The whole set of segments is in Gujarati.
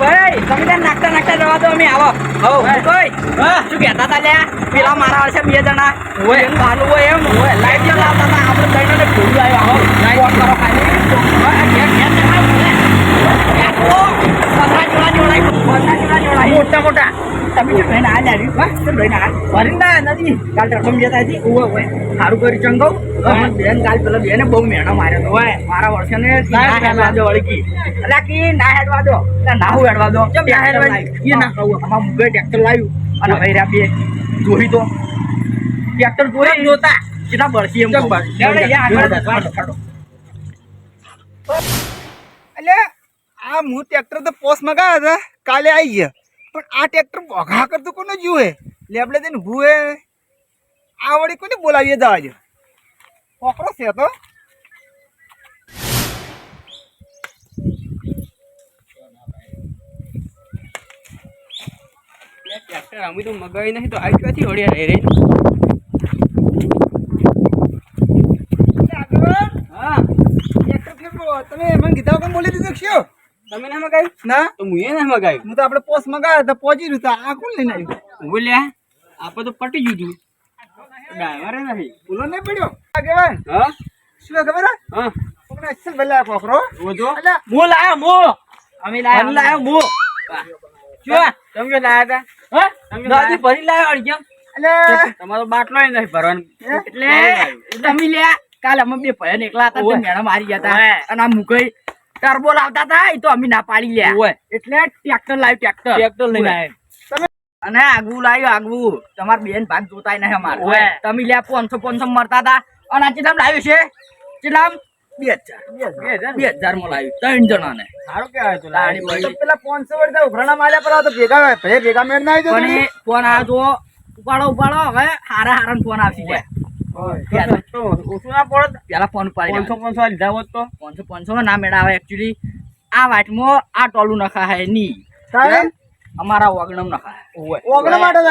ભાઈ તમે ત્યાં નાખતા જવા દો અમે આવો હો કોઈ શું કહેતા હતા લ્યા પેલા મારા વર્ષે 2 જણા હોય એમ ભાલું હોય એમ હોય લાઈટ જે લાવતા હતા આપણે દઈને ભૂલ આવ્યા હો લાઈટ કરો ખાલી મોટા મોટા તમે જો લઈને આ જારી વાહ તો લઈને આ વરિંદા નથી કાલ રકમ જતા હતી ઓય સારું કરી ચંગો બેન કાલ પેલા બેને બહુ મેણો માર્યો તો હોય મારા વર્ષને ના હેડવા દો વળકી એટલે કી ના હેડવા દો ના હું હેડવા દો કેમ ના હેડવા એ ના કહું અમાર મુગે ટ્રેક્ટર લાવ્યું અને ભૈરા બે જોઈ તો ટ્રેક્ટર જોઈ જોતા કેટલા બળસી એમ એટલે આ હું ટ્રેક્ટર તો પોસ મગાવ્યા હતા કાલે આવી ગયા પણ આ ટ્રેક્ટર બોઘા કરતું કોને જુએ લેબડે દઈને ભૂએ આ વળી કોને બોલાવીએ દાજો પોકરો છે તો ટ્રેક્ટર અમે તો મગાવી નહીં તો આ ક્યાંથી ઓડિયા રહી રહી હા ટ્રેક્ટર તમે મને કીધા વગર બોલી દીધું શું તમે ના મગાવ્યું ના તો હું ના મગાવ્યું હું તો આપણે પોસ મગાવ્યા તો પહોંચી રહ્યું તો આ કોણ લઈને આવ્યું બોલ્યા આપણે તો પટી ગયું ડ્રાઈવર નથી બોલો નહીં પડ્યો આ કહેવાય હા શું ખબર હા કોકને અસલ ભલા પોકરો બોજો એટલે મો લાયો મો અમે લાયો મો શું તમે લાયા હતા હા દાદી ભરી લાયો અડજમ એટલે તમારો બાટલો નહીં ભરવાનો એટલે તમે લ્યા કાલે અમે બે ભયન એકલા હતા તો મેણા મારી ગયા હતા અને આ મુકઈ ટર્બો લાવતા હતા એ તો અમે ના પાડી લ્યા એટલે ટ્રેક્ટર લાવ્યું ટ્રેક્ટર લઈને આવ્યા અને આગવું લાવ્યું આગવું તમાર બેન ભાગ જોતાય નહીં અમારે તમે લ્યા 500 મરતા હતા અને આ ચેટલામ લાવ્યું છે ચેટલામ 2000 માં લાવ્યું 3 જણાને સારું કહેવાય તો પેલા 500 વર્ષ ઉઘરાણા માલ્યા પર તો ભેગા મેળ ના આવી પણ ફોન આવ્યો તો ઉપાડો હવે હારા ફોન આવશે લે ઓછું ના પડે પેલા ફોન ઉપાડી 500 લીધા હોત તો 500 ના મેળા આવે એકચ્યુઅલી આ વાટમાં આ ટોલું નખા હે ની અમારા ઓગણમ નખા ઓગણા માટે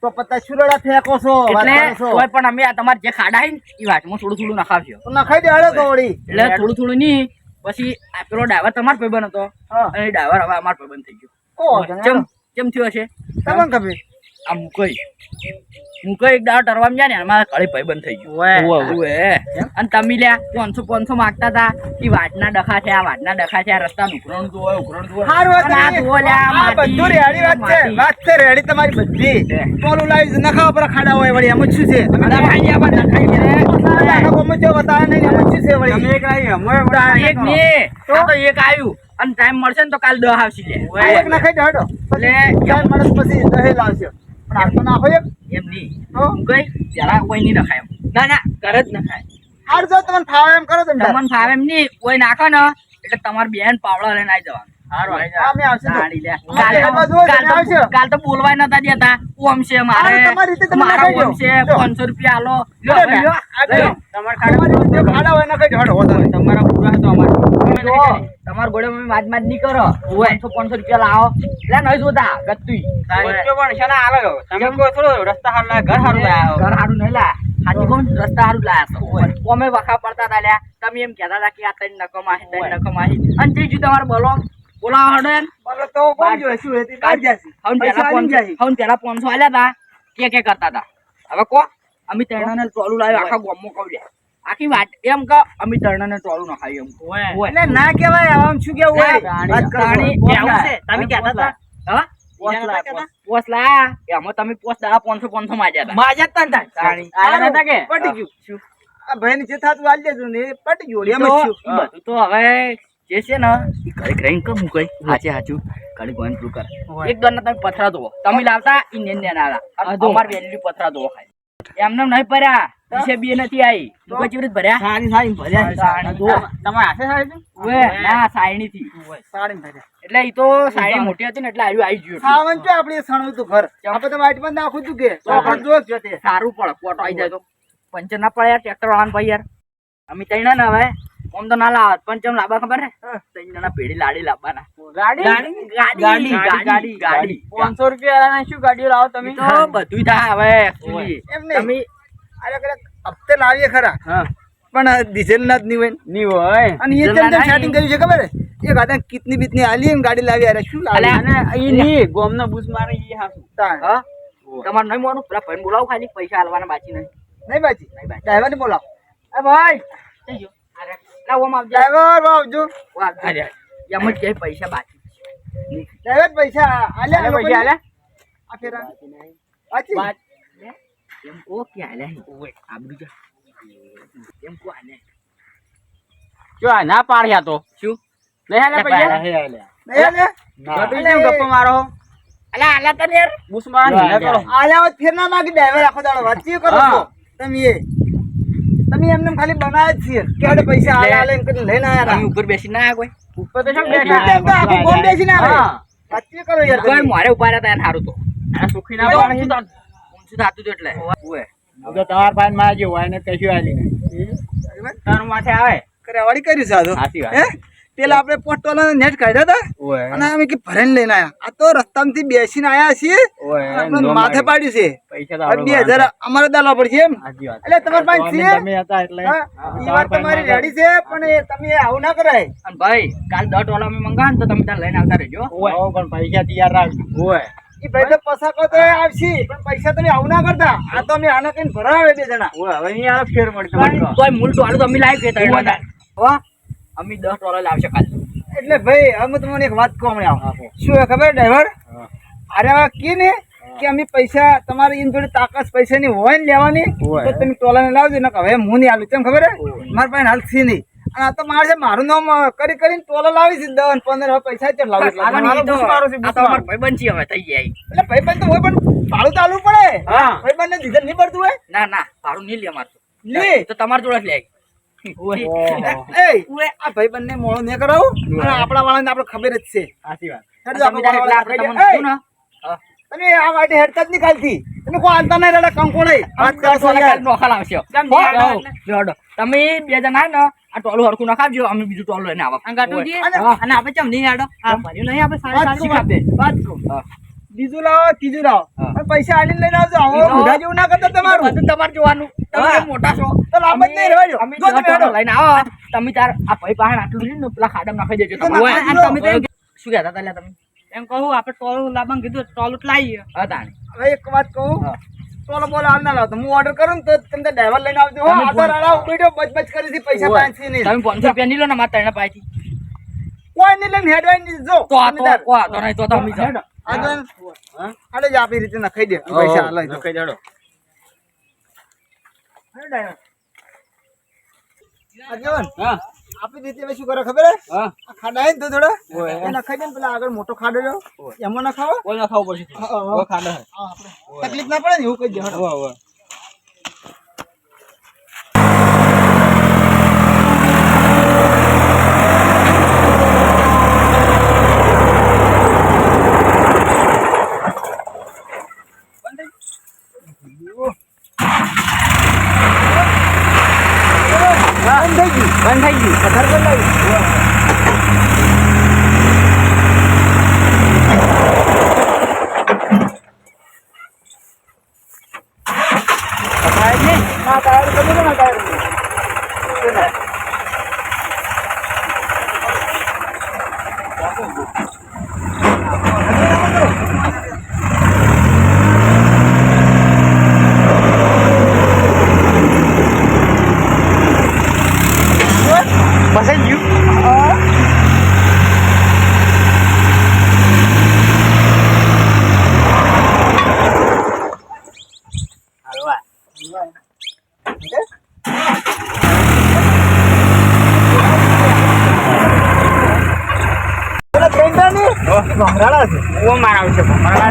તો પત્તા છુરડા ફેંકો છો એટલે કોઈ પણ અમે આ તમારે જે ખાડા હે ને એ વાટમાં થોડું નખાવજો તો નખાઈ દે હળે તો વળી એટલે થોડું નહીં પછી આ પેલો ડ્રાઈવર તમારો ભાઈબંધ હતો અને ડ્રાઈવર હવે અમારો ભાઈબંધ થઈ ગયો કેમ થયો હશે તમને ખબર આ મુકઈ એક દાડો ટરવામાં જાય ને એમાં કળી ભાઈબંધ થઈ ગયું અને તમે લ્યા 500 માંગતા હતા એ વાટના ડખા છે આ વાટના ડખા છે આ રસ્તા ઉઘરણ જોવે વાત છે રેડી તમારી બધી ટોલું લાવી નખાવા પર ખાડા હોય વળી એમ શું છે એક આવ્યું અને ટાઈમ મળશે ને તો કાલ 10 આવશે નખાઈ દે હડો એટલે માણસ પછી 10 લાવશે પણ આ તો ના હોય એમ નહીં કઈ જરા કોઈ નહીં નખાય ના ઘર જ નખાય હાર જો તમને ફાવે એમ કરો તમે તમને ફાવે એમ નહીં કોઈ નાખો ને એટલે તમારી બેન પાવડા લઈને આવી જવાનું કાલ તો બોલવાય નતા દેતા ઓમ છે મારે મારા ઓમ છે 500 રૂપિયા તમારા પૂરા તો તમારા ઘોડે માજ નહીં કરો 500 રૂપિયા લાવો એટલે નહીં જોતા ગત્તી રસ્તા સારું નહીં લા હાજી કોણ રસ્તા સારું લાયા અમે વખા પડતા હતા લ્યા તમે એમ કહેતા હતા કે આ 3 નકમાહી અને ત્રીજું તમારે બોલો બોલાવો હડે બોલો તો કોણ જો શું હતી કાઢ જાસી હવે પેલા 500 આલ્યા હતા કે કરતા હતા હવે કો અમે તરણાને ટોલું લાવ્યો આખા ગામમાં કહું આખી વાત એમ કે અમે તરણાને ટોલું ન ખાઈ એમ એટલે ના કહેવાય આમ શું કેવું હોય તમે કહેતા હતા હા પોસ લાયા એમાં તમે પોસ 500 માજ્યા હતા પટી ગયું આ ભાઈ જે થાતું આલી દેજો ને પટી ગયું એમ જ બધું તો હવે જે છે ને એ ઘરે ગ્રાઇન્ડ કર મૂકાય સાચું ઘડી ગોઈન પ્રૂવ કર એક દોર તમે પથરા ધોવો તમે લાવતા ઇન્ડિયન ને આલા અમાર વેલ્યુ પથરા ધોવો ખાય એમને નહીં ભર્યા વિશે બે નથી આવી તો કોઈ ચીવરી ભર્યા સારી ભર્યા તમારે હાથે સાડી ઓએ ના સાડી થી સાડી ભર્યા એટલે ઈ તો સાડી મોટી હતી ને એટલે આવી ગયું સાવન છે આપણે સણું તું ઘર આપણે તો વાઈટ માં નાખું તું કે તો પણ જો છે તે સારું પડે કોટો આવી જાય તો પંચર ના પડે યાર ટ્રેક્ટર વાળાને ભાઈ યાર અમે તૈણા ને હવે ઓમ તો ના લાવત પણ ચમ લાવવા ખબર હે 3 જણા પેઢી લાડી લાવવાના ગાડી 500 રૂપિયા શું ગાડીઓ લાવો તમે તો બધું થાય હવે એક્ચ્યુઅલી તમે અલગ હપ્તે લાવીએ ખરા હા પણ ડીઝલ ના જ નહીં હોય ની હોય અને એ તેમ સેટિંગ કર્યું છે ખબર હે એક આદા કિતની બીતની આલી ને ગાડી લાવી અરે શું લાવી અલ્યા, અને ઈ ની ગોમનો બૂસ મારે ઈ હાસુ તાણ. હા તમારે નહીં મોનું પેલા ભાઈને બોલાવો ખાલી પૈસા હાલવાના બાકી નહીં નહીં બાજી નહીં બાકી. ડ્રાઈવરને બોલાવો. એ ભાઈ થઈ ગયો અરે ના ઓમ આવજે ડ્રાઈવર આવજો. અરે એમ જ કે પૈસા બાકી ડ્રાઈવર પૈસા આલ્યા પૈસા લોકોને? આલ્યા આ ફેરા બાજી? વાત એમ કો કે આલ્યા ઓય આબરૂ જા એમ કો આલ્યા જો આ ના પાડ્યા તો શું નહીં હાલે પૈસા નહીં આલ્યા? ગટુ કેમ ગપ્પો મારો અલા આલા તને યાર બૂસ માર ને કરો આલ્યા હોત ફેર ના માગી ડ્રાઈવર આખો દાડો વાતચીત કરો છો તમે એમને ખાલી બનાવ્યા જ છીએ કે હાડે પૈસા આલે આલે એમ કરીને લઈને આયા તમે ઉપર બેસી ના કોઈ ઉપર તો શું એટલે એમ તો આખું ગોમ બેસીને આવે. હા. વાતચીત કરો યાર કોઈ તમે. મારે ઉભા રહ્યા તા સારું તો આ સુખી ના પાડે છે તો ઊંચું થાતું હતું એટલે ઓય તો તમાર પાસે માં જે હોય ને કશું આલી નહીં તાર માથે આવે કરાવાળી કર્યું છે આ તો. સાચી વાત. હે? પેલા આપણે પોસ્ટવાળાને નેટ કાઢ્યા હતા ઓય અને અમે કે ભરીને લઈને આયા. આ તો રસ્તામાંથી બેસીને આયા છીએ ઓય આપણે માથે પાડ્યું છે પૈસા તો હવે 2000 અમારે દાલવા પડશે એમ સાચી વાત એટલે તમારી પાસે છે? તમે હતા એટલે હા, ઈ વાત તમારી રેડી છે પણ એ તમે આવું ના કરાય. અને ભાઈ કાલ 10 ટોલા અમે મંગાવે ને તો તમે ત્યાં લઈને આવતા રહેજો ઓય પણ પૈસા તૈયાર રાખજો ઓય ઈ ભાઈ તો પસાકો તો આવશે પણ પૈસા તમે આવું ના કરતા. આ તો અમે આના કઈ ભરાવે બે જણા. ઓય હવે અહીં આ ફેર મળી તમારે કોઈ મૂળ ટોલું તો અમે લાવી કે તૈયાર હતા હો અમે 10 ટોલા લાવશે કાલ એટલે ભાઈ અમે તમને એક વાત કહું હમણાં. હા. શું હે ખબર ડ્રાઈવર હા. અરે હવે કી ને કે અમે પૈસા તમારી એમ જોડે તાકાત પૈસાની હોય ને લેવાની હોય. તો તમે ટોલાને લાવજો ને હવે હું નહીં આલું કેમ ખબર હે મારા પાસે હાલ છે નહીં અને આ તો મારે છે મારું નામ કરી કરીને ટોલા લાવી છે 10 ને 15 હવે પૈસા જ લાવું એટલે આગળ મારો તો બૂસ મારો છે, આ બૂસ તો મારો. અમાર ભાઈબંધ છે હવે થઈ જાય એટલે ભાઈબંધ તો હોય પણ ભાડું તો આલવું પડે. હા. ભાઈબંધને ડીઝલ નહીં પડતું હોય ના ના ભાડું નહીં લે અમાર લે. તો તમાર જોડે જ લે ઓહો. એ આ ભાઈબંધને મોળો નહીં કરાવું અને આપણા વાળાને આપણે ખબર જ છે. સાચી વાત હેડજો તમે આપણા તારે એટલે વાળાને આપણે કહી દે. તમને કીધું ને હા. તમે આ વાટે હેડતા જ નહીં કાલથી. તમે કોઈ આલતા નહીં રેડા કંકોડે. વાત કરો છો ટોલા યાર. કાલ નોખા લાવશે કેમ હો? નહીં આવો? જો હડો. તમે બે જણા ને આ ટોલું હરખું નખાવજો અમે બીજું ટોલું લઈને આવો ગાટુજી અને- અને આપણે ચમ નહીં આડો આ ભર્યું નહીં આપણે વાત સારી કહું, સારી વાત કહું. હા. બીજું લાવો ત્રીજું લાવો હા. પણ પૈસા આલીને લઈને આવજો. આવો બીજું? બુઢા જેવું ના કરતા તમારું. બધું તમારે જોવાનું તમે હા. કેમ મોટા છો તો લાંબા જ નહીં રહેવા દો. અમે જો તમે ટોલું હેડો. લઈને આવો તમે તાર આ ભાઈ પાસે આટલું લઈને પેલા ખાડામાં નાખી દેજો તો તમે. નાખી અને દો. તમે તો શું કહેતા હતા લ્યા તમે એમ કહું આપણે ટોલું લાવવાનું કીધું ટોલું લાવીએ હા તાણે હવે એક વાત કહું હા. ટોલો બોલો હાલ ના લાવતો. હું ઓર્ડર કરું ને તો તમે ડ્રાઈવર લઈને આવજો. હો, તમે આ તો ફોન- રાડા ઉભી રહ્યો, બચ કરી છે પૈસા ઓય. પાંચથી નહીં. તમે 500 રૂપિયા નહીં લો ને મારા ત્રણે પાસેથી કોઈ નહીં લઈને હેડવાય નહીં. જો તો આ તમે તાર. તો નહીં તો તમે જાઓ. આ તો હાલે જ આપણી રીતે નખાઈ દે પૈસા હાલે તો. નખાઈ દેડો હાલો ડ્રાઈવર. આગેવાન, હા આપણી રીતે હવે શું કરો ખબર હે? હા આ ખાડા હે ને તો થોડા ઓય. એ નખાઈ દે ને પેલા આગળ મોટો ખાડો રહ્યો એમાં નખાવો. કોઈ ના ખાવું પડશે હા, હા, હા. ખાડો હા, આપણે તકલીફ ના પડે ને એવું કહી દે હાલો. હવે બંધ થઈ ગયું. બંધ થઈ ગયું વધારે બંધ આવ્યું. ના ટાયર બની ગયો, ના ટાયર બની ગયો. ફસાઈ ગયું પેલા ટ્રેન્ડરની ભમરાળા છે. ઓ મારા આવશે ભમરા